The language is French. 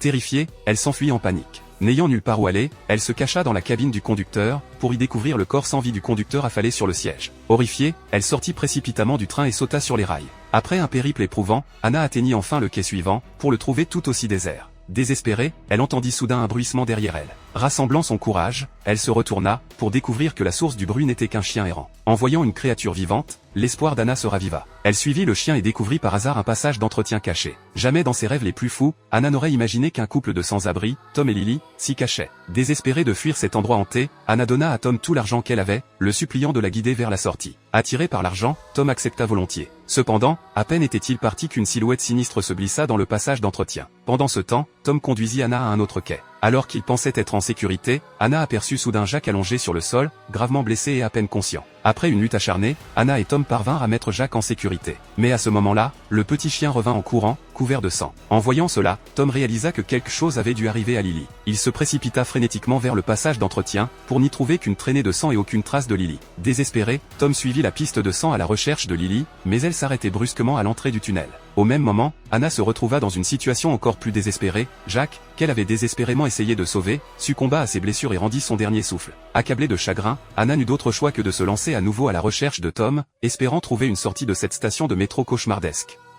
Terrifiée, elle s'enfuit en panique. N'ayant nulle part où aller, elle se cacha dans la cabine du conducteur, pour y découvrir le corps sans vie du conducteur affalé sur le siège. Horrifiée, elle sortit précipitamment du train et sauta sur les rails. Après un périple éprouvant, Anna atteignit enfin le quai suivant, pour le trouver tout aussi désert. Désespérée, elle entendit soudain un bruissement derrière elle. Rassemblant son courage, elle se retourna, pour découvrir que la source du bruit n'était qu'un chien errant. En voyant une créature vivante, l'espoir d'Anna se raviva. Elle suivit le chien et découvrit par hasard un passage d'entretien caché. Jamais dans ses rêves les plus fous, Anna n'aurait imaginé qu'un couple de sans-abri, Tom et Lily, s'y cachait. Désespérée de fuir cet endroit hanté, Anna donna à Tom tout l'argent qu'elle avait, le suppliant de la guider vers la sortie. Attiré par l'argent, Tom accepta volontiers. Cependant, à peine était-il parti qu'une silhouette sinistre se glissa dans le passage d'entretien. Pendant ce temps, Tom conduisit Anna à un autre quai. Alors qu'il pensait être en sécurité, Anna aperçut soudain Jack allongé sur le sol, gravement blessé et à peine conscient. Après une lutte acharnée, Anna et Tom parvinrent à mettre Jack en sécurité. Mais à ce moment-là, le petit chien revint en courant, couvert de sang. En voyant cela, Tom réalisa que quelque chose avait dû arriver à Lily. Il se précipita frénétiquement vers le passage d'entretien, pour n'y trouver qu'une traînée de sang et aucune trace de Lily. Désespéré, Tom suivit la piste de sang à la recherche de Lily, mais elle s'arrêtait brusquement à l'entrée du tunnel. Au même moment, Anna se retrouva dans une situation encore plus désespérée. Jack, qu'elle avait désespérément essayé de sauver, succomba à ses blessures et rendit son dernier souffle. Accablée de chagrin, Anna n'eut d'autre choix que de se lancer à nouveau à la recherche de Tom, espérant trouver une sortie de cette station de métro cauchemardesque.